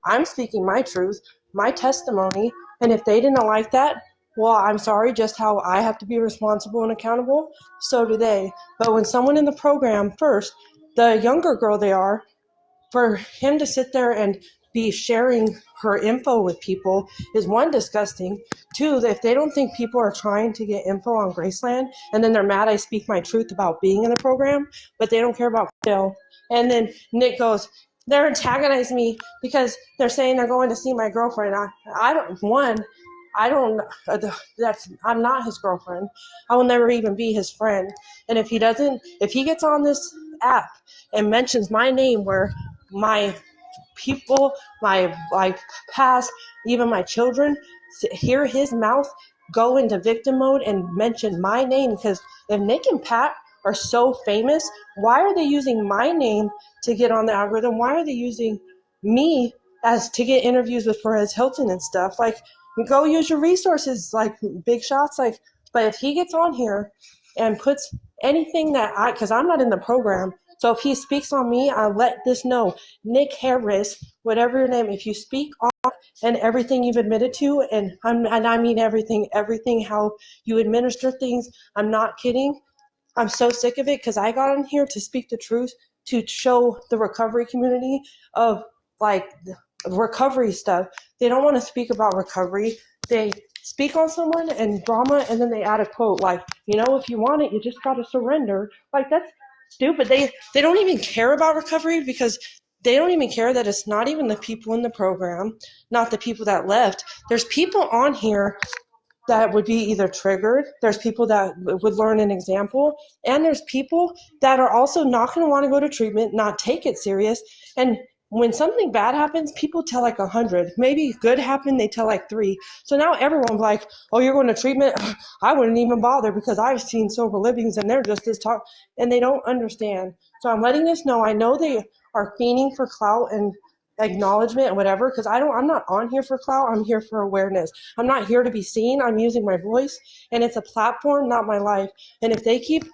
I'm speaking my truth, my testimony, and if they didn't like that, well, I'm sorry, just how I have to be responsible and accountable, so do they. But when someone in the program, first, the younger girl they are, for him to sit there and be sharing her info with people is, one, disgusting. Two, if they don't think people are trying to get info on Graceland, and then they're mad I speak my truth about being in the program, but they don't care about Phil. And then Nick goes, they're antagonizing me because they're saying they're going to see my girlfriend. I'm not his girlfriend. I will never even be his friend. And if he gets on this app and mentions my name where my people, my past, even my children, hear his mouth go into victim mode and mention my name, because if Nick and Pat are so famous, why are they using my name to get on the algorithm? Why are they using me as to get interviews with Perez Hilton and stuff? Like, go use your resources, like big shots. Like, but if he gets on here and puts anything because I'm not in the program, so if he speaks on me, I'll let this know. Nick Harris, whatever your name, if you speak on and everything you've admitted to, and I mean everything how you administer things, I'm not kidding. I'm so sick of it, because I got on here to speak the truth, to show the recovery community of like recovery stuff. They don't want to speak about recovery. They speak on someone and drama, and then they add a quote like, if you want it, you just got to surrender. Like, that's stupid. They don't even care about recovery, because they don't even care that it's not even the people in the program, not the people that left. There's people on here that would be either triggered. There's people that would learn an example. And there's people that are also not going to want to go to treatment, not take it serious. And when something bad happens, people tell like 100. Maybe good happened, they tell like 3. So now everyone's like, oh, you're going to treatment? I wouldn't even bother, because I've seen sober livings and they're just as talk. And they don't understand. So I'm letting this know. I know they are fiending for clout and acknowledgement and whatever, because I'm not on here for clout. I'm here for awareness. I'm not here to be seen. I'm using my voice, and it's a platform, not my life. And if they keep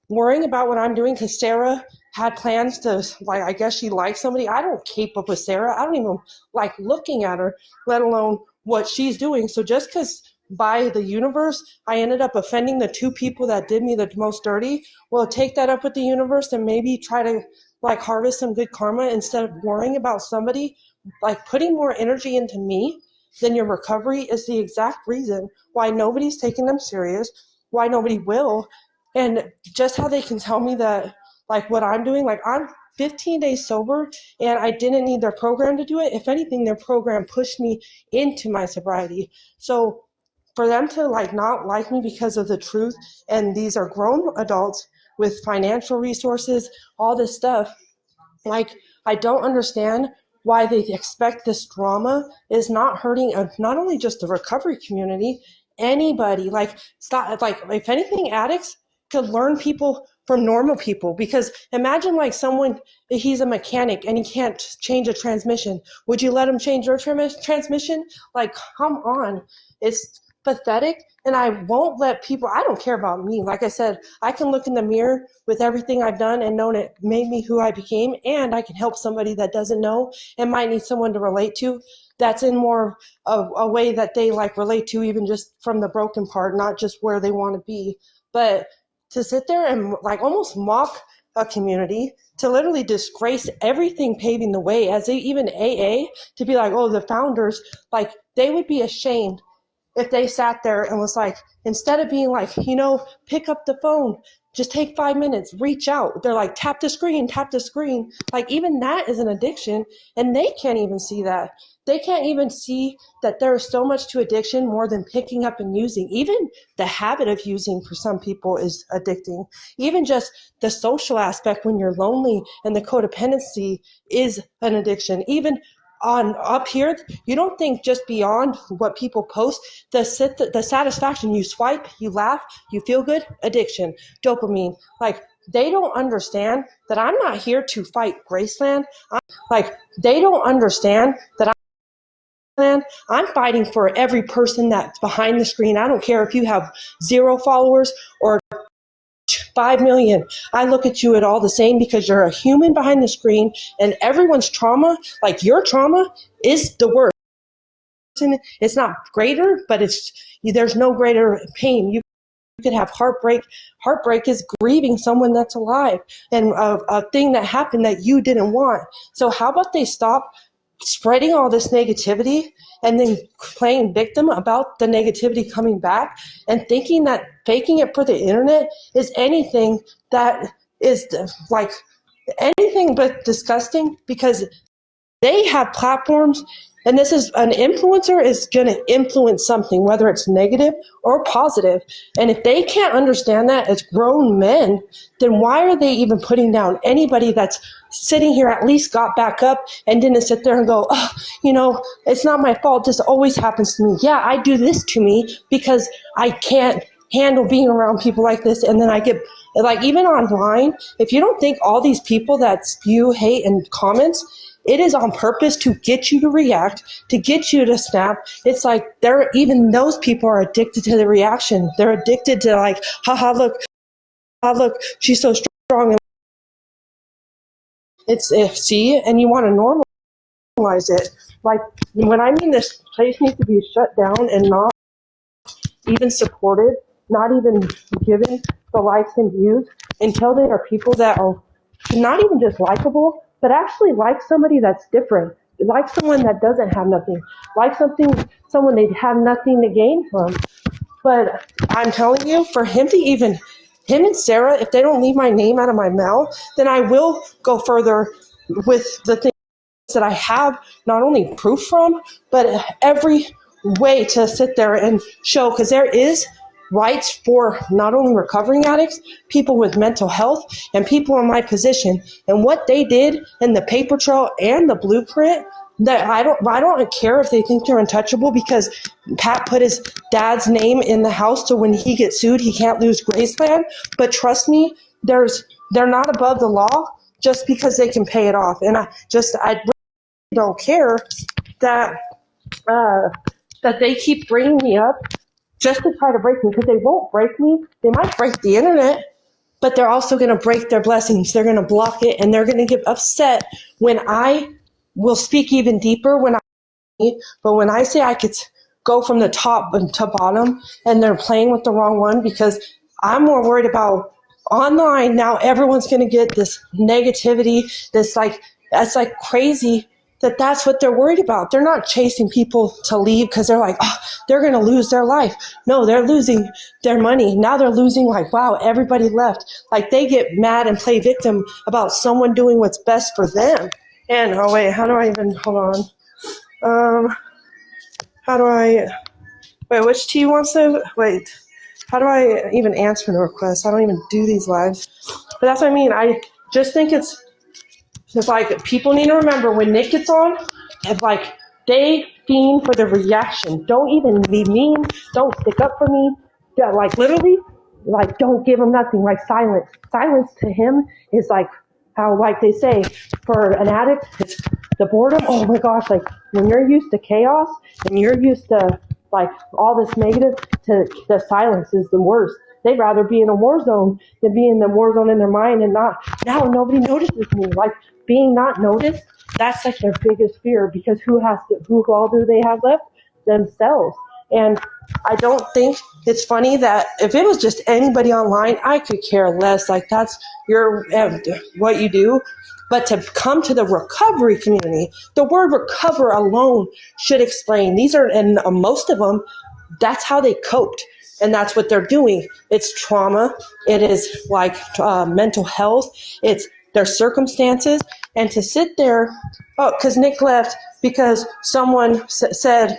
worrying about what I'm doing, because Sarah had plans to, like, I guess she likes somebody. I don't keep up with Sarah. I don't even like looking at her, let alone what she's doing. So just because by the universe I ended up offending the 2 people that did me the most dirty, well, take that up with the universe and maybe try to like harvest some good karma, instead of worrying about somebody. Like, putting more energy into me than your recovery is the exact reason why nobody's taking them serious, why nobody will. And just how they can tell me that, like, what I'm doing, like, I'm 15 days sober and I didn't need their program to do it. If anything, their program pushed me into my sobriety. So for them to like not like me because of the truth, and these are grown adults with financial resources, all this stuff, like, I don't understand why they expect this drama is not hurting not only just the recovery community, anybody. Like, stop. Like, if anything, addicts could learn people from normal people, because imagine like someone, he's a mechanic and he can't change a transmission. Would you let him change your transmission? Like, come on. It's pathetic. And I won't let people, I don't care about me. Like I said, I can look in the mirror with everything I've done and known it made me who I became, and I can help somebody that doesn't know and might need someone to relate to, that's in more of a way that they like relate to, even just from the broken part, not just where they want to be. But to sit there and like almost mock a community, to literally disgrace everything paving the way, as they, even AA, to be like, oh, the founders, like, they would be ashamed if they sat there and was like, instead of being like, pick up the phone, just take 5 minutes, reach out. They're like, tap the screen. Like, even that is an addiction, and they can't even see that. They can't even see that there is so much to addiction more than picking up and using. Even the habit of using for some people is addicting. Even just the social aspect when you're lonely, and the codependency is an addiction. Even on up here, you don't think just beyond what people post, the satisfaction, you swipe, you laugh, you feel good, addiction, dopamine. Like, they don't understand that I'm not here to fight Graceland. They don't understand that I'm fighting for every person that's behind the screen. I don't care if you have 0 followers or 5 million. I look at you at all the same because you're a human behind the screen, and everyone's trauma, like your trauma, is the worst. It's not greater, but there's no greater pain. You could have heartbreak. Heartbreak is grieving someone that's alive and a thing that happened that you didn't want. So how about they stop spreading all this negativity and then playing victim about the negativity coming back and thinking that faking it for the internet is anything that is like anything but disgusting, because they have platforms, and this is an influencer is going to influence something, whether it's negative or positive. And if they can't understand that as grown men, then why are they even putting down anybody that's sitting here, at least got back up and didn't sit there and go, oh, it's not my fault. This always happens to me. Yeah, I do this to me because I can't handle being around people like this. And then I get, like, even online, if you don't think all these people that spew hate and comments, it is on purpose to get you to react, to get you to snap. It's like even those people are addicted to the reaction. They're addicted to, like, haha, look, she's so strong. See, and you want to normalize it. Like, when I mean this place needs to be shut down and not even supported, not even given the likes and views until they are people that are not even just likable, but actually like somebody that's different, like someone that doesn't have nothing, like someone they have nothing to gain from. But I'm telling you, for him and Sarah, if they don't leave my name out of my mouth, then I will go further with the things that I have not only proof from, but every way to sit there and show, because there is rights for not only recovering addicts, people with mental health, and people in my position. And what they did in the paper trail and the blueprint, that I don't care if they think they're untouchable, because Pat put his dad's name in the house so when he gets sued, he can't lose Graceland. But trust me, they're not above the law just because they can pay it off. And I really don't care that they keep bringing me up just to try to break me, because they won't break me. They might break the internet, but they're also going to break their blessings. They're going to block it, and they're going to get upset when I will speak even deeper. But when I say I could go from the top to bottom, and they're playing with the wrong one, because I'm more worried about online now. Everyone's going to get this negativity, that's like crazy. That's what they're worried about. They're not chasing people to leave because they're like, oh, they're going to lose their life. No, they're losing their money. Now they're losing, like, wow, everybody left. Like, they get mad and play victim about someone doing what's best for them. And, oh, wait, how do I even, hold on. Which T wants to, how do I even answer the request? I don't even do these lives. But that's what I mean. I just think it's like, people need to remember when Nick gets on, it's like, they fiend for the reaction. Don't even be mean. Don't stick up for me. Like, literally, like, don't give him nothing. Like, silence. Silence to him is like how, like they say, for an addict, it's the boredom. Oh my gosh, like, when you're used to chaos and you're used to, like, all this negative, to the silence is the worst. They'd rather be in a war zone than be in the war zone in their mind and not, now nobody notices me. Like, being not noticed, that's like their biggest fear, because who all do they have left? Themselves. And I don't think it's funny that if it was just anybody online, I could care less. Like, that's what you do. But to come to the recovery community, the word recover alone should explain. These are, and most of them, that's how they coped. And that's what they're doing. It's trauma. It is like mental health. It's their circumstances. And to sit there, because Nick left because someone said,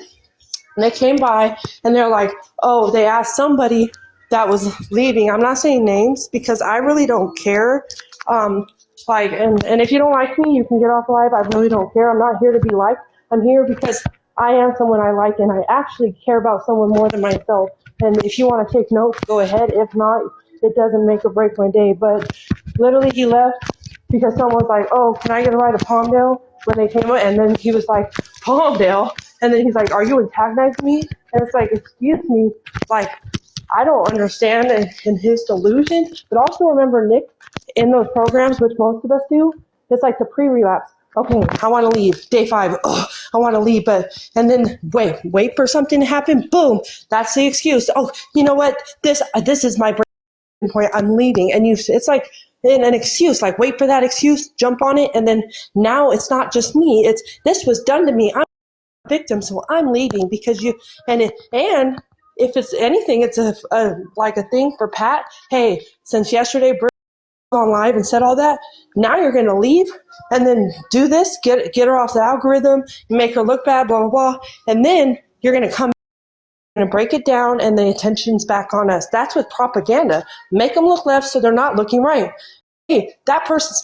and they came by and they're like, oh, they asked somebody that was leaving. I'm not saying names because I really don't care. And if you don't like me, you can get off live. I really don't care. I'm not here to be liked. I'm here because I am someone I like, and I actually care about someone more than myself. And if you want to take notes, go ahead. If not, it doesn't make or break my day. But literally, he left because someone was like, oh, can I get a ride to Palmdale? When they came up, and then he was like, Palmdale? And then he's like, are you antagonizing me? And it's like, excuse me, like, I don't understand in his delusion. But also remember, Nick, in those programs, which most of us do, it's like the pre-relapse. Okay, I want to leave. Day 5, oh, I want to leave, and then wait for something to happen. Boom, that's the excuse. Oh, you know what? This is my breaking point. I'm leaving, and it's like an excuse. Like wait for that excuse, jump on it, and then now it's not just me. It's this was done to me. I'm a victim, so I'm leaving because you and if it's anything, it's a like a thing for Pat. Hey, since yesterday, Britt on live and said all that. Now you're going to leave and then do this, get her off the algorithm, make her look bad, blah, blah, blah. And then you're going to come and break it down and the attention's back on us. That's with propaganda. Make them look left so they're not looking right. Hey, that person,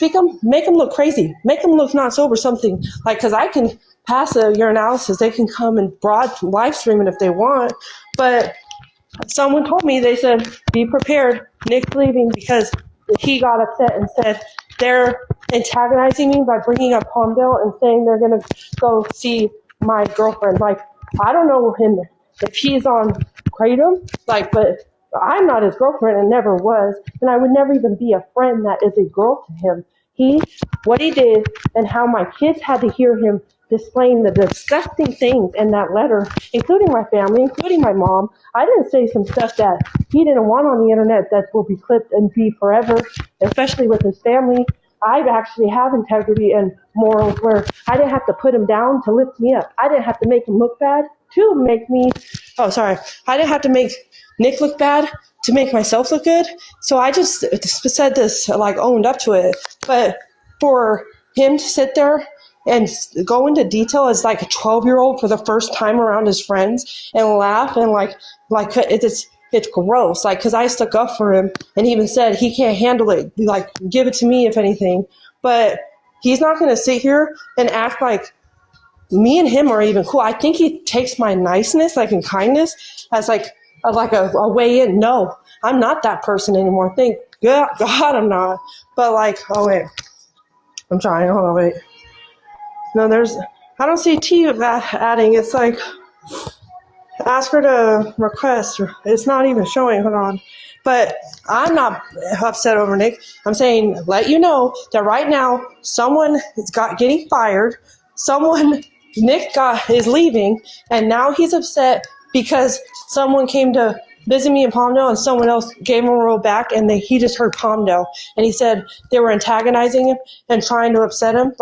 make them look crazy. Make them look not sober, something like, because I can pass your analysis. They can come and broad live stream it if they want. But someone told me, they said, be prepared. Nick's leaving because he got upset and said they're antagonizing me by bringing up Palmdale and saying they're going to go see my girlfriend. Like, I don't know him if he's on Kratom, like, but I'm not his girlfriend and never was. And I would never even be a friend that is a girl to him. What he did and how my kids had to hear him displaying the disgusting things in that letter, including my family, including my mom. I didn't say some stuff that he didn't want on the internet that will be clipped and be forever, especially with his family. I actually have integrity and morals where I didn't have to put him down to lift me up. I didn't have to make him look bad to make me, I didn't have to make Nick look bad to make myself look good. So I just said this, like owned up to it. But for him to sit there and go into detail as like a 12-year-old for the first time around his friends and laugh and like it's gross. Like, cause I stuck up for him and he even said he can't handle it. Like, give it to me if anything. But he's not going to sit here and act like me and him are even cool. I think he takes my niceness, like in kindness, as like a way in. No, I'm not that person anymore. Thank God I'm not. But like, oh wait, I'm trying. Hold on, wait. No, I don't see T adding. It's like, ask her to request. It's not even showing. Hold on. But I'm not upset over Nick. I'm saying, let you know that right now, someone is getting fired. Nick is leaving, and now he's upset because someone came to visit me in Palmdale and someone else gave him a roll back, and he just heard Palmdale. And he said they were antagonizing him and trying to upset him.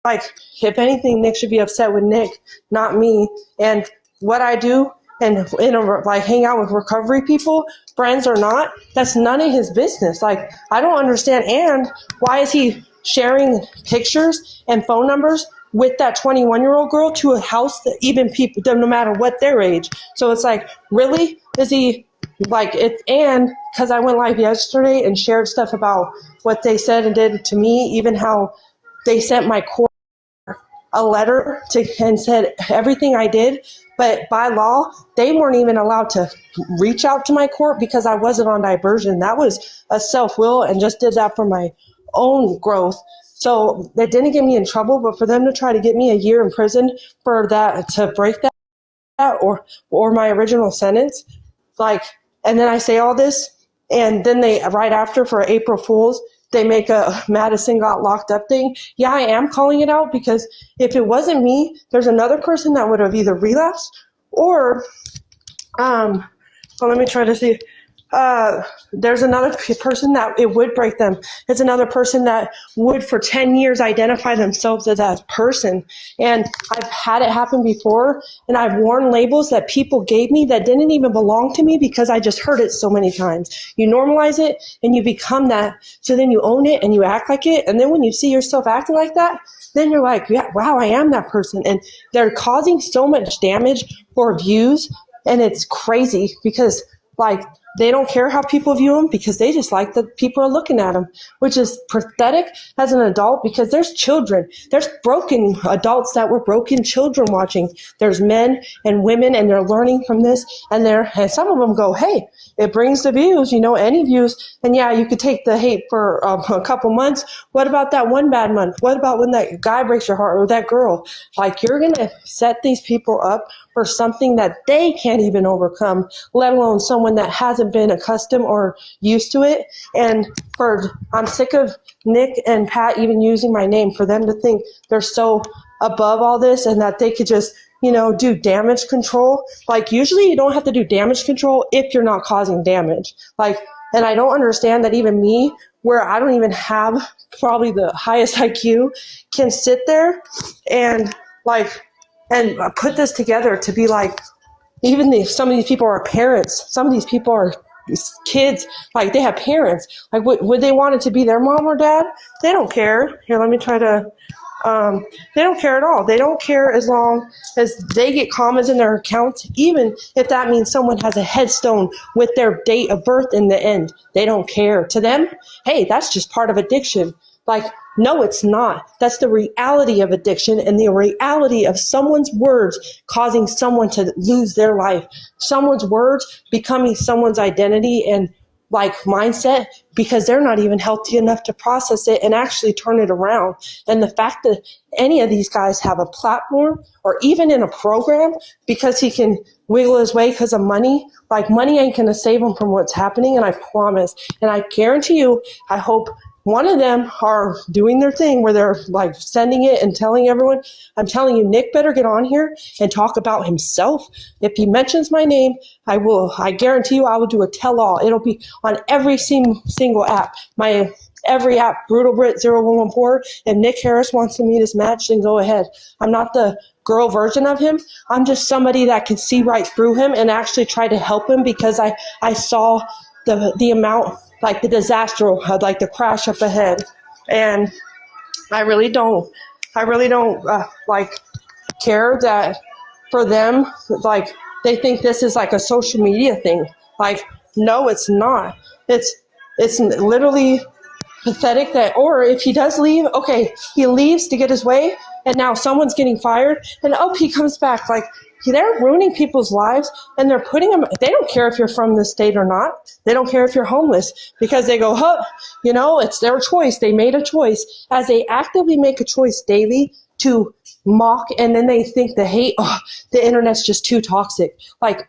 Like, if anything, Nick should be upset with Nick, not me. And what I do and hang out with recovery people, friends or not, that's none of his business. Like, I don't understand. And why is he sharing pictures and phone numbers with that 21-year-old girl to a house that even people, no matter what their age? So it's like, really? Is he like it? And because I went live yesterday and shared stuff about what they said and did to me, even how they sent my court a letter and said everything I did, but by law, they weren't even allowed to reach out to my court because I wasn't on diversion. That was a self-will and just did that for my own growth. So that didn't get me in trouble, but for them to try to get me a year in prison for that, to break that or my original sentence, like, and then I say all this, and then they, right after for April Fool's, they make a Madison got locked up thing. Yeah, I am calling it out because if it wasn't me, there's another person that would have either relapsed or, well, let me try to see. There's another person that it would break them. It's another person that would for 10 years identify themselves as that person. And I've had it happen before, and I've worn labels that people gave me that didn't even belong to me because I just heard it so many times. You normalize it and you become that. So then you own it and you act like it. And then when you see yourself acting like that, then you're like, yeah, wow, I am that person. And they're causing so much damage for views. And it's crazy because like, They don't care how people view them because they just like that people are looking at them, which is pathetic as an adult because there's children. There's broken adults that were broken children watching. There's men and women, and they're learning from this. And some of them go, hey, it brings the views, any views. And yeah, you could take the hate for a couple months. What about that one bad month? What about when that guy breaks your heart or that girl? Like, you're going to set these people up for something that they can't even overcome, let alone someone that hasn't been accustomed or used to it. And I'm sick of Nick and Pat even using my name for them to think they're so above all this and that they could just, do damage control. Like, usually you don't have to do damage control if you're not causing damage. And I don't understand that even me, where I don't even have probably the highest IQ, can sit there and put this together to be like, even if some of these people are parents, some of these people are kids, like they have parents. Like, would they want it to be their mom or dad? They don't care. Here, let me try to, they don't care at all. They don't care as long as they get comments in their accounts, even if that means someone has a headstone with their date of birth in the end. They don't care. To them, hey, that's just part of addiction. Like, no, it's not. That's the reality of addiction and the reality of someone's words causing someone to lose their life. Someone's words becoming someone's identity and mindset because they're not even healthy enough to process it and actually turn it around. And the fact that any of these guys have a platform or even in a program because he can wiggle his way because of money, money ain't going to save him from what's happening. And I promise, and I guarantee you, I hope one of them are doing their thing where they're sending it and telling everyone. I'm telling you, Nick better get on here and talk about himself. If he mentions my name, I guarantee you I will do a tell-all. It'll be on every single app. Every app, BrutalBritt0114. If Nick Harris wants to meet his match, then go ahead. I'm not the girl version of him. I'm just somebody that can see right through him and actually try to help him because I saw the amount, the disaster, the crash up ahead. And I really don't care that for them, they think this is a social media thing. No, it's not. It's literally pathetic that, or if he does leave, okay, he leaves to get his way, and now someone's getting fired, and he comes back. They're ruining people's lives, and they're putting them, they don't care if you're from the state or not. They don't care if you're homeless because they go, it's their choice. They made a choice. As they actively make a choice daily to mock, and then they think the hate, the internet's just too toxic.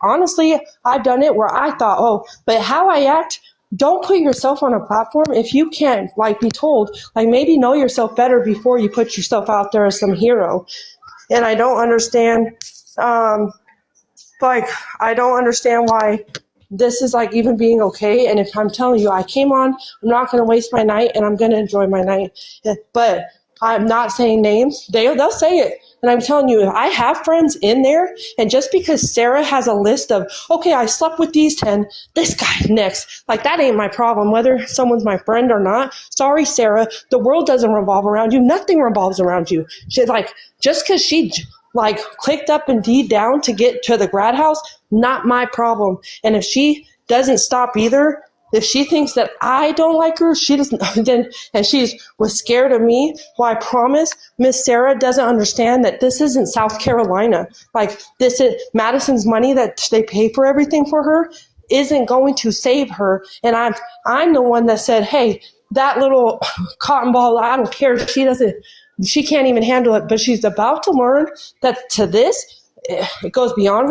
Honestly, I've done it where I thought, but how I act, don't put yourself on a platform if you can't be told, maybe know yourself better before you put yourself out there as some hero. And I don't understand, I don't understand why this is even being okay. And if I'm telling you, I came on, I'm not going to waste my night and I'm going to enjoy my night. But I'm not saying names. They'll say it. And I'm telling you, I have friends in there. And just because Sarah has a list of, okay, I slept with these 10, this guy next. That ain't my problem, whether someone's my friend or not. Sorry, Sarah. The world doesn't revolve around you. Nothing revolves around you. Just because she clicked up and D down to get to the grad house, not my problem. And if she doesn't stop either, if she thinks that I don't like her, she doesn't, then, and was scared of me, well, I promise Miss Sarah doesn't understand that this isn't South Carolina. This is Madison's money that they pay for everything for her isn't going to save her. And I'm the one that said, hey, that little cotton ball, I don't care. She can't even handle it, but she's about to learn that to this, it goes beyond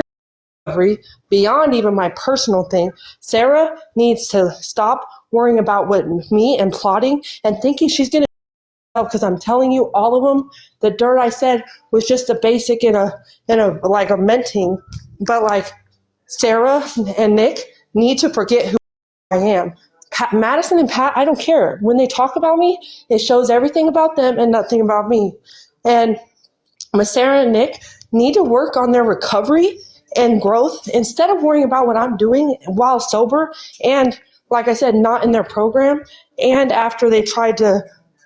recovery, beyond even my personal thing. Sarah needs to stop worrying about what me and plotting and thinking she's going to, because I'm telling you, all of them, the dirt I said was just a basic in a menting. But Sarah and Nick need to forget who I am. Madison and Pat, I don't care. When they talk about me, it shows everything about them and nothing about me. And Miss Sarah and Nick need to work on their recovery and growth instead of worrying about what I'm doing while sober and, like I said, not in their program and after they tried to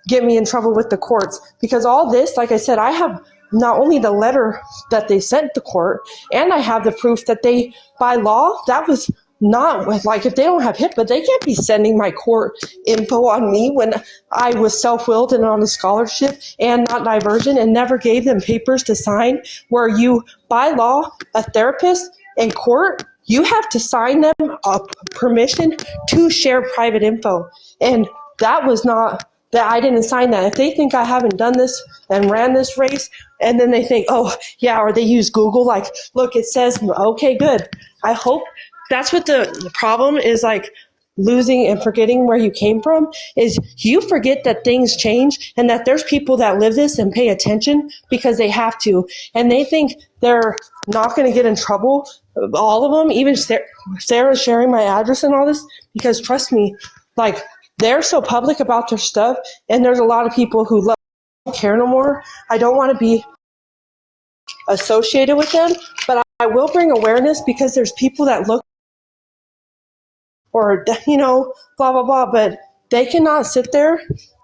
get me in trouble with the courts. Because all this, like I said, I have not only the letter that they sent to court and I have the proof that they, by law, that was not with, like, if they don't have HIPAA, they can't be sending my court info on me when I was self-willed and on a scholarship and not divergent, and never gave them papers to sign, where you, by law, a therapist in court, you have to sign them a permission to share private info. And that was not, that I didn't sign that. If they think I haven't done this and ran this race, and then they think, oh, yeah, or they use Google, like, look, it says, okay, good. I hope that's what the problem is, like, losing and forgetting where you came from, is you forget that things change and that there's people that live this and pay attention because they have to. And they think they're not going to get in trouble, all of them, even Sarah sharing my address and all this, because trust me, like, they're so public about their stuff, and there's a lot of people who don't care no more. I don't want to be associated with them, but I will bring awareness, because there's people that look, or, you know, blah, blah, blah, but they cannot sit there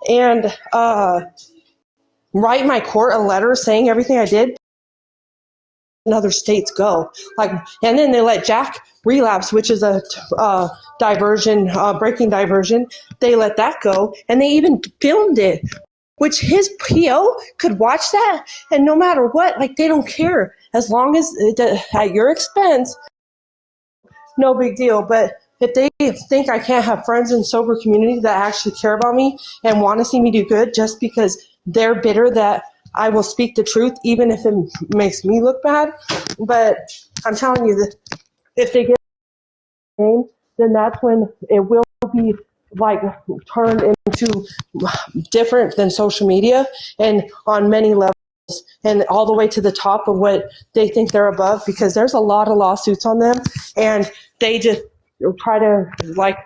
and write my court a letter saying everything I did in other states go. Like, and then they let Jack Relapse, which is a diversion, breaking diversion, they let that go, and they even filmed it, which his PO could watch that, and no matter what, like, they don't care, as long as at your expense, no big deal. But if they think I can't have friends in sober community that actually care about me and want to see me do good just because they're bitter that I will speak the truth, even if it makes me look bad. But I'm telling you that if they get a name, then that's when it will be, like, turned into different than social media, and on many levels, and all the way to the top of what they think they're above, because there's a lot of lawsuits on them, and they just try to, like,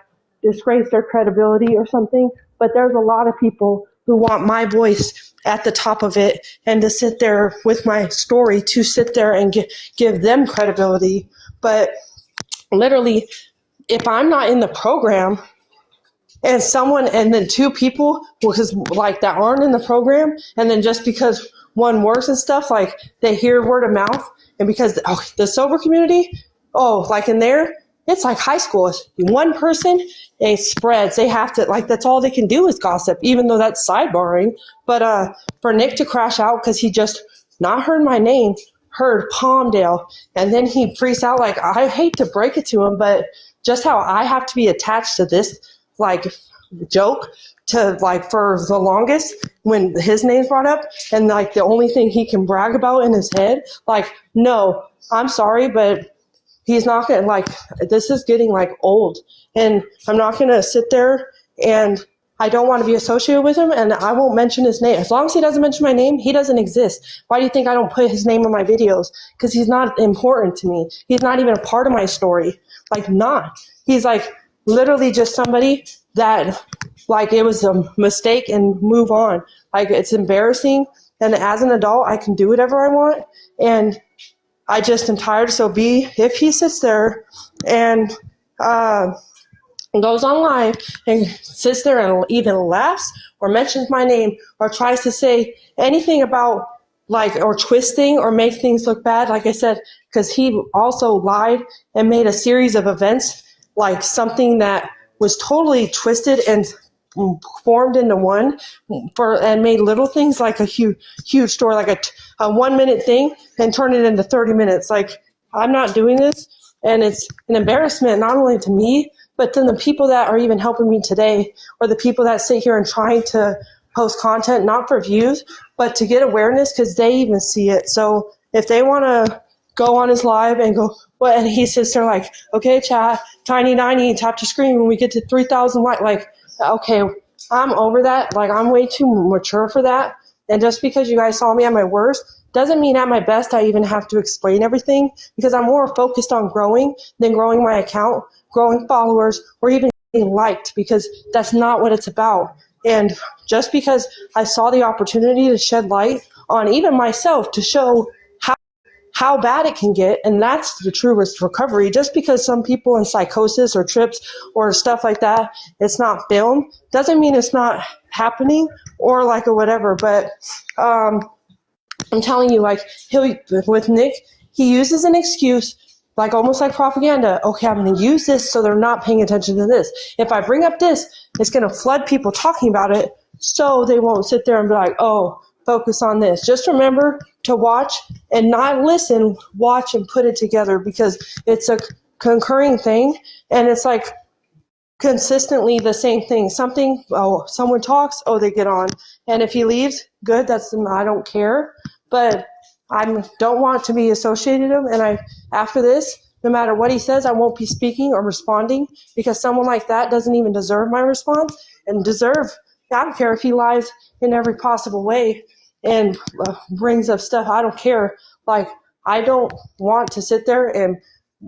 disgrace their credibility or something. But there's a lot of people who want my voice at the top of it, and to sit there with my story, to sit there and give them credibility. But literally, if I'm not in the program, and then two people, because, like, that aren't in the program, and then just because one works and stuff, like, they hear word of mouth, and because the sober community, like, in there, it's like high school. One person, it spreads. They have to, like, that's all they can do is gossip, even though that's sidebarring. But for Nick to crash out because he just not heard my name, heard Palmdale, and then he freaks out, like, I hate to break it to him, but just how I have to be attached to this, like, joke to, like, for the longest when his name's brought up, and, like, the only thing he can brag about in his head, like, no, I'm sorry, but he's not going to, like, this is getting, like, old, and I'm not going to sit there, and I don't want to be associated with him, and I won't mention his name. As long as he doesn't mention my name, he doesn't exist. Why do you think I don't put his name in my videos? Because he's not important to me. He's not even a part of my story. Like, not. He's, like, literally just somebody that, like, it was a mistake and move on. Like, it's embarrassing, and as an adult, I can do whatever I want, and I just am tired. So if he sits there and goes on live and sits there and even laughs or mentions my name or tries to say anything about, like, or twisting or make things look bad, like I said, because he also lied and made a series of events, like, something that was totally twisted and formed into one, and made little things like a huge story, like a 1 minute thing, and turned it into 30 minutes. Like, I'm not doing this, and it's an embarrassment not only to me, but then the people that are even helping me today, or the people that sit here and trying to post content, not for views, but to get awareness, because they even see it. So if they want to go on his live and go, well, and he sits there like, okay, chat, tiny, tap to screen when we get to 3,000 likes, like, okay, I'm over that. Like, I'm way too mature for that. And just because you guys saw me at my worst doesn't mean at my best I even have to explain everything, because I'm more focused on growing than growing my account, growing followers, or even getting liked, because that's not what it's about. And just because I saw the opportunity to shed light on even myself, to show how bad it can get, and that's the true recovery. Just because some people in psychosis or trips or stuff like that, it's not filmed, doesn't mean it's not happening or, like, or whatever. But I'm telling you, like, with Nick, he uses an excuse like almost like propaganda. Okay, I'm going to use this so they're not paying attention to this. If I bring up this, it's going to flood people talking about it, so they won't sit there and be like, oh, focus on this. Just remember to watch and not listen, watch and put it together, because it's a concurring thing, and it's like consistently the same thing. Something, oh, someone talks, oh, they get on. And if he leaves, good, I don't care. But I don't want to be associated with him. And after this, no matter what he says, I won't be speaking or responding, because someone like that doesn't even deserve my response and I don't care if he lies in every possible way and brings up stuff. I don't care. Like, I don't want to sit there and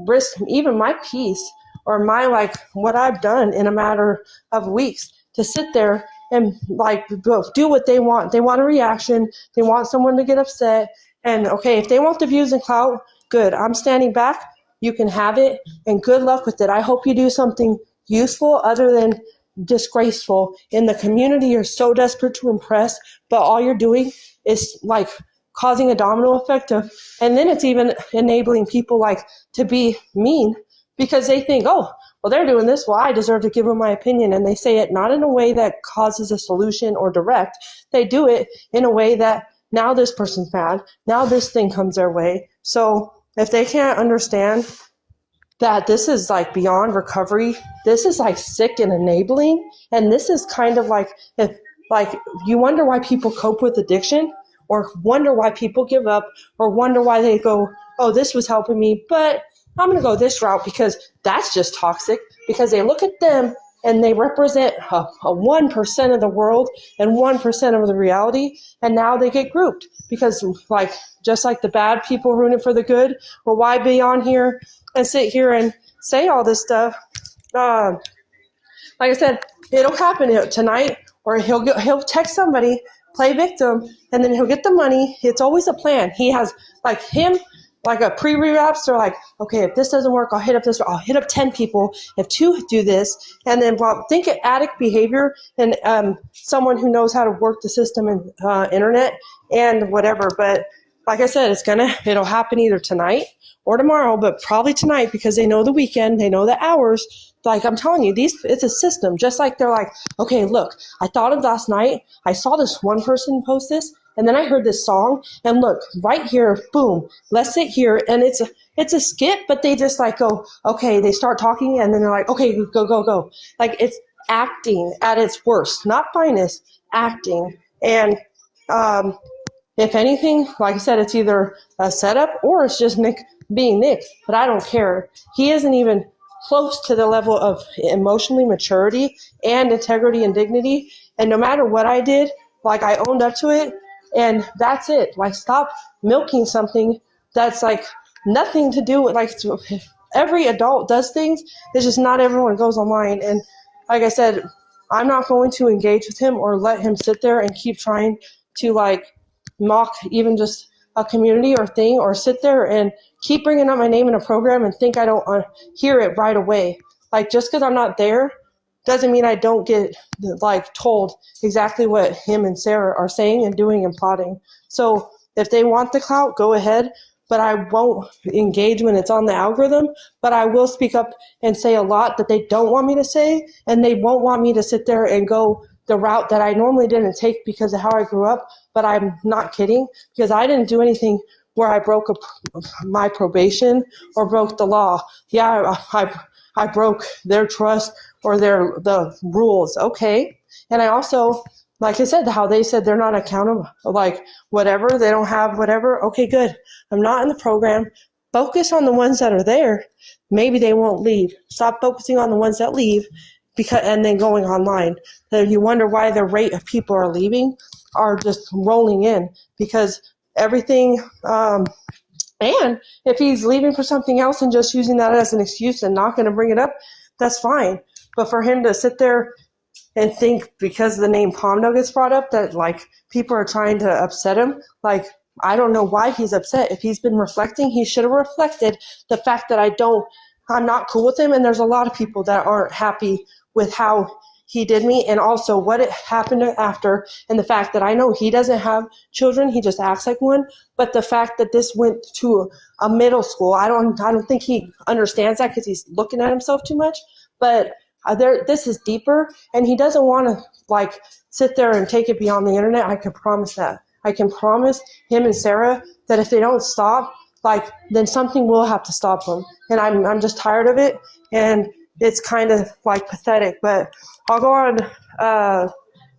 risk even my peace or my, like, what I've done in a matter of weeks to sit there and, like, do what they want. They want a reaction. They want someone to get upset. And, okay, if they want the views and clout, good. I'm standing back. You can have it, and good luck with it. I hope you do something useful other than disgraceful. In the community, you're so desperate to impress, but all you're doing is, like, causing a domino effect of, and then it's even enabling people, like, to be mean, because they think, oh, well, they're doing this, well, I deserve to give them my opinion. And they say it not in a way that causes a solution or direct. They do it in a way that now this person's mad, now this thing comes their way. So if they can't understand that this is, like, beyond recovery, this is, like, sick and enabling, and this is kind of like, if, like, you wonder why people cope with addiction, or wonder why people give up, or wonder why they go, oh, this was helping me, but I'm going to go this route because that's just toxic, because they look at them and they represent a 1% of the world and 1% of the reality, and now they get grouped because, like, just like the bad people rooting for the good, well, why be on here and sit here and say all this stuff? Like I said, it'll happen tonight, or he'll text somebody, play victim, and then he'll get the money. It's always a plan. He has, like, him, like a pre-relapse, they're like, okay, if this doesn't work, I'll hit up 10 people. If 2 do this, and then, well, think of addict behavior and someone who knows how to work the system and internet and whatever. But like I said, it'll happen either tonight or tomorrow, but probably tonight, because they know the weekend, they know the hours. Like, I'm telling you, it's a system. Just like they're like, okay, look, I thought of last night, I saw this one person post this, and then I heard this song, and look, right here, boom, let's sit here, and it's a skit, but they just, like, go, okay, they start talking, and then they're like, okay, go. Like, it's acting at its worst, not finest, acting. And if anything, like I said, it's either a setup or it's just Nick being Nick, but I don't care. He isn't even close to the level of emotionally maturity and integrity and dignity, and no matter what I did, like, I owned up to it, and that's it. Like, stop milking something that's, like, nothing to do with, like, every adult does things. It's just not everyone goes online. And like I said, I'm not going to engage with him or let him sit there and keep trying to, like, mock even just a community or thing, or sit there and keep bringing up my name in a program and think I don't hear it right away. Like, just because I'm not there doesn't mean I don't get, like, told exactly what him and Sarah are saying and doing and plotting. So if they want the clout, go ahead, but I won't engage when it's on the algorithm, but I will speak up and say a lot that they don't want me to say, and they won't want me to sit there and go the route that I normally didn't take because of how I grew up. But I'm not kidding, because I didn't do anything where I broke my probation or broke the law. Yeah, I broke their trust or the rules. Okay. And I also, like I said, how they said they're not accountable, like, whatever, they don't have whatever. Okay, good. I'm not in the program. Focus on the ones that are there. Maybe they won't leave. Stop focusing on the ones that leave, and then going online. Then you wonder why the rate of people are leaving are just rolling in, because everything, and if he's leaving for something else and just using that as an excuse and not going to bring it up, that's fine. But for him to sit there and think because the name Palm Nuggets brought up that, like, people are trying to upset him, like, I don't know why he's upset. If he's been reflecting, he should have reflected the fact that I'm not cool with him, and there's a lot of people that aren't happy with how he did me, and also what it happened after, and the fact that I know he doesn't have children, he just acts like one, but the fact that this went to a middle school, I don't think he understands that because he's looking at himself too much, but this is deeper, and he doesn't want to like sit there and take it beyond the internet. I can promise that. I can promise him and Sarah that if they don't stop, like, then something will have to stop them, and I'm just tired of it, and it's kind of like pathetic. But I'll go on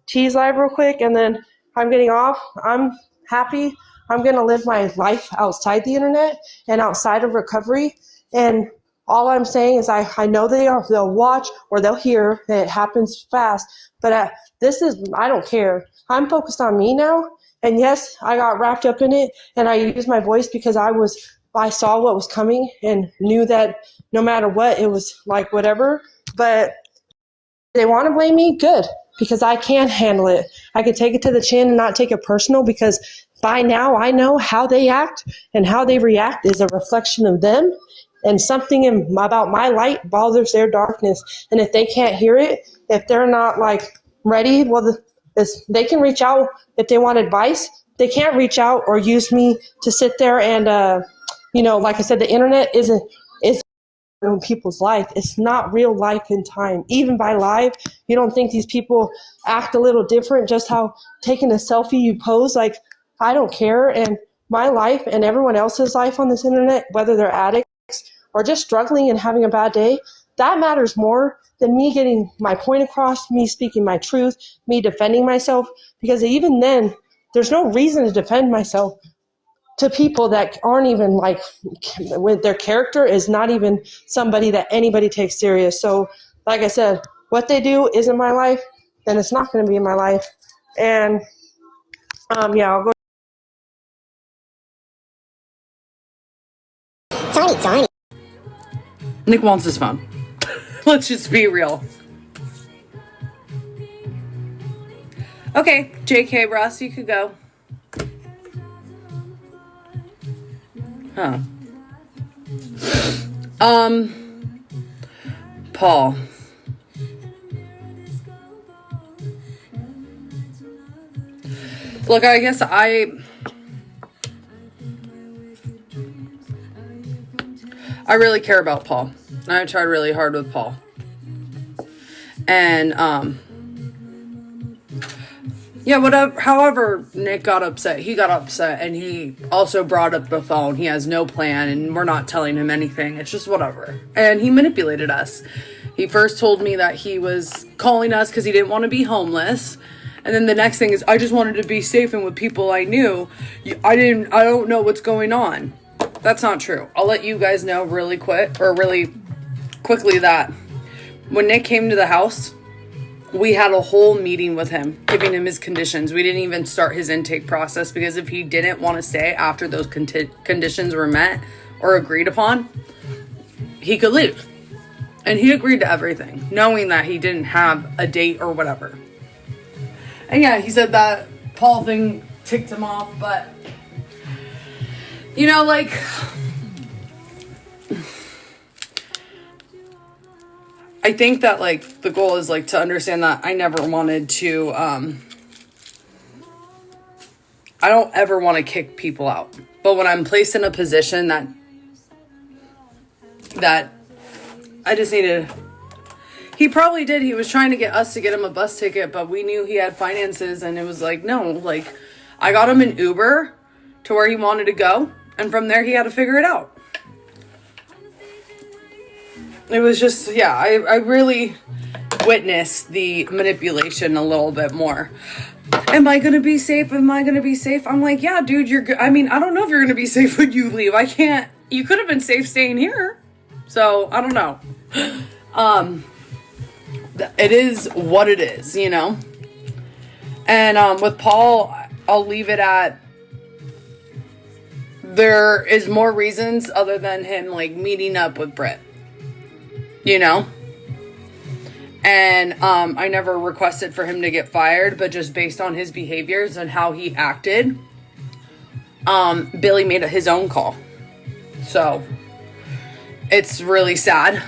T's live real quick, and then I'm getting off. I'm happy. I'm going to live my life outside the internet and outside of recovery. And all I'm saying is I know they'll watch or they'll hear. It happens fast. But I don't care. I'm focused on me now. And yes, I got wrapped up in it, and I used my voice because I saw what was coming and knew that no matter what, it was like whatever. But they want to blame me, good, because I can handle it. I can take it to the chin and not take it personal, because by now I know how they act and how they react is a reflection of them, and something about my light bothers their darkness. And if they can't hear it, if they're not like ready, well, they can reach out if they want advice. They can't reach out or use me to sit there and, like I said, the internet is in people's life. It's not real life in time. Even by live, you don't think these people act a little different, just how taking a selfie you pose, like, I don't care. And my life and everyone else's life on this internet, whether they're addicts or just struggling and having a bad day, that matters more than me getting my point across, me speaking my truth, me defending myself. Because even then, there's no reason to defend myself to people that aren't even like, with their character is not even somebody that anybody takes serious. So like I said, what they do isn't my life, then it's not going to be in my life. And I'll go. Tiny. Nick wants his phone. Let's just be real. Okay, JK Ross, you could go. Huh. Paul. Look, I guess I really care about Paul. I tried really hard with Paul. And, however Nick got upset, he got upset, and he also brought up the phone. He has no plan, and we're not telling him anything. It's just whatever. And he manipulated us. He first told me that he was calling us because he didn't want to be homeless. And then the next thing is, I just wanted to be safe and with people I knew. I don't know what's going on. That's not true. I'll let you guys know really quickly that when Nick came to the house, we had a whole meeting with him, giving him his conditions. We didn't even start his intake process, because if he didn't want to stay after those conditions were met or agreed upon, he could leave. And he agreed to everything, knowing that he didn't have a date or whatever. And yeah, he said that Paul thing ticked him off, but I think that, the goal is, to understand that I never wanted to, I don't ever want to kick people out. But when I'm placed in a position that I just needed, he probably did. He was trying to get us to get him a bus ticket, but we knew he had finances, and it was no, I got him an Uber to where he wanted to go, and from there he had to figure it out. It was just, I really witnessed the manipulation a little bit more. Am I going to be safe? Am I going to be safe? I'm like, yeah, dude, you're good. I mean, I don't know if you're going to be safe when you leave. You could have been safe staying here. So, I don't know. It is what it is, And with Paul, I'll leave it at, there is more reasons other than him, meeting up with Britt. And I never requested for him to get fired, but just based on his behaviors and how he acted, Billy made his own call. So it's really sad.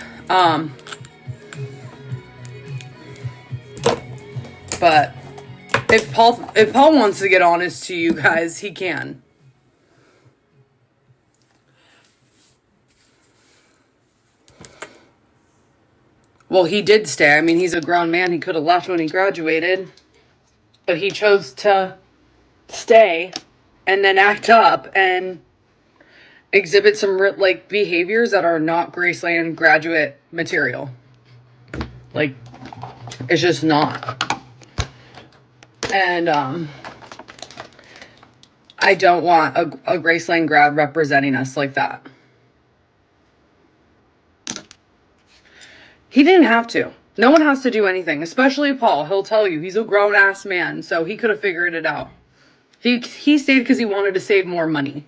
But if Paul wants to get honest to you guys, he can. Well, he did stay. I mean, he's a grown man. He could have left when he graduated. But he chose to stay and then act up and exhibit some, like, behaviors that are not Graceland graduate material. Like, it's just not. And, I don't want a Graceland grad representing us like that. He didn't have to. No one has to do anything, especially Paul. He'll tell you he's a grown-ass man, so he could have figured it out. He stayed because he wanted to save more money.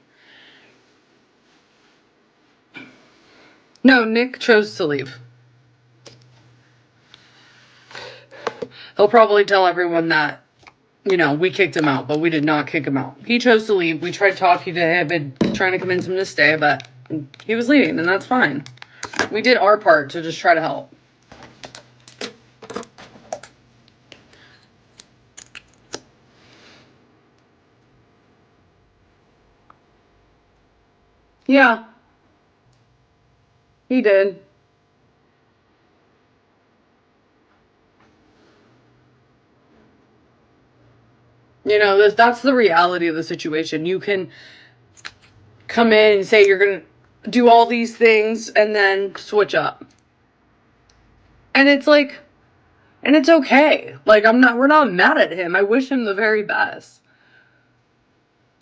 No, Nick chose to leave. He'll probably tell everyone that, you know, we kicked him out, but we did not kick him out. He chose to leave. We tried talking to him and trying to convince him to stay, but he was leaving, and that's fine. We did our part to just try to help. Yeah. He did. You know, that's the reality of the situation. You can come in and say you're going to do all these things and then switch up. And it's like, and it's okay. Like, we're not mad at him. I wish him the very best.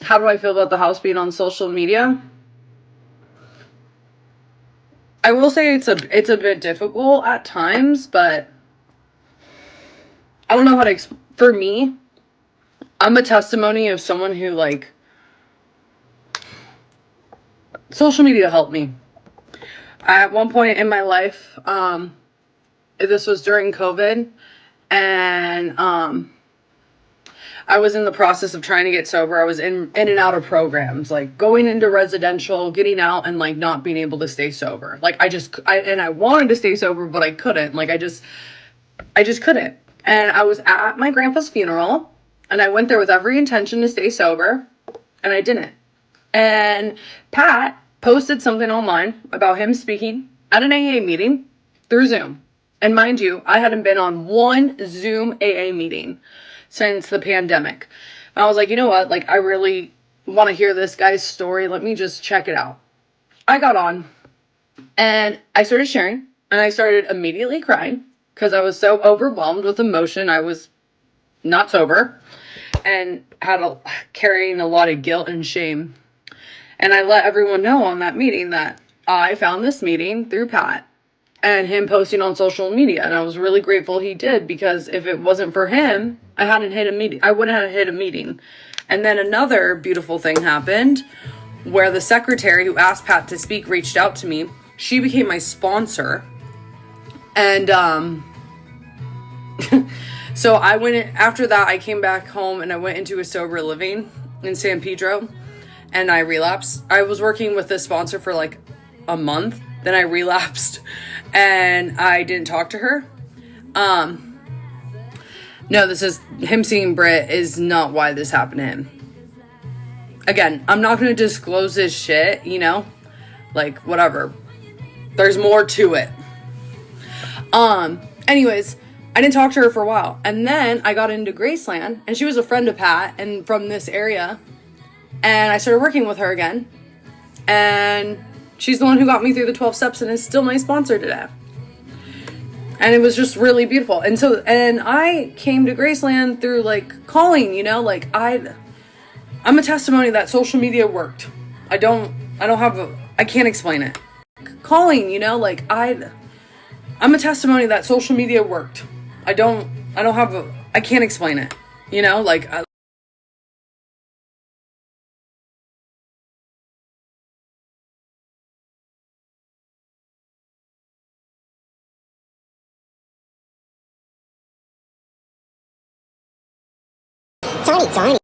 How do I feel about the house being on social media? I will say it's a bit difficult at times, but I don't know how to for me, I'm a testimony of someone who, like, social media helped me. At one point in my life, this was during COVID, and I was in the process of trying to get sober. I was in and out of programs, like going into residential, getting out, and like not being able to stay sober. Like I wanted to stay sober, but I couldn't. Like I just couldn't. And I was at my grandpa's funeral, and I went there with every intention to stay sober, and I didn't. And Pat posted something online about him speaking at an AA meeting through Zoom. And mind you, I hadn't been on one Zoom AA meeting since the pandemic. And I was like, you know what? Like, I really want to hear this guy's story. Let me just check it out. I got on and I started sharing, and I started immediately crying because I was so overwhelmed with emotion. I was not sober and carrying a lot of guilt and shame. And I let everyone know on that meeting that I found this meeting through Pat and him posting on social media. And I was really grateful he did, because if it wasn't for him, I wouldn't have hit a meeting. And then another beautiful thing happened where the secretary who asked Pat to speak reached out to me. She became my sponsor. And so I went, after that, I came back home and I went into a sober living in San Pedro, and I relapsed. I was working with this sponsor for like a month. Then I relapsed and I didn't talk to her. No, this is him seeing Britt is not why this happened to him. Again, I'm not going to disclose his shit, you know, like whatever. There's more to it. Anyways, I didn't talk to her for a while. And then I got into Graceland, and she was a friend of Pat and from this area. And I started working with her again. And she's the one who got me through the 12 steps and is still my sponsor today. And it was just really beautiful. And I came to Graceland through like calling, you know, like I'm a testimony that social media worked. I can't explain it. Calling, you know, like I'm a testimony that social media worked. I can't explain it, you know, like Tony.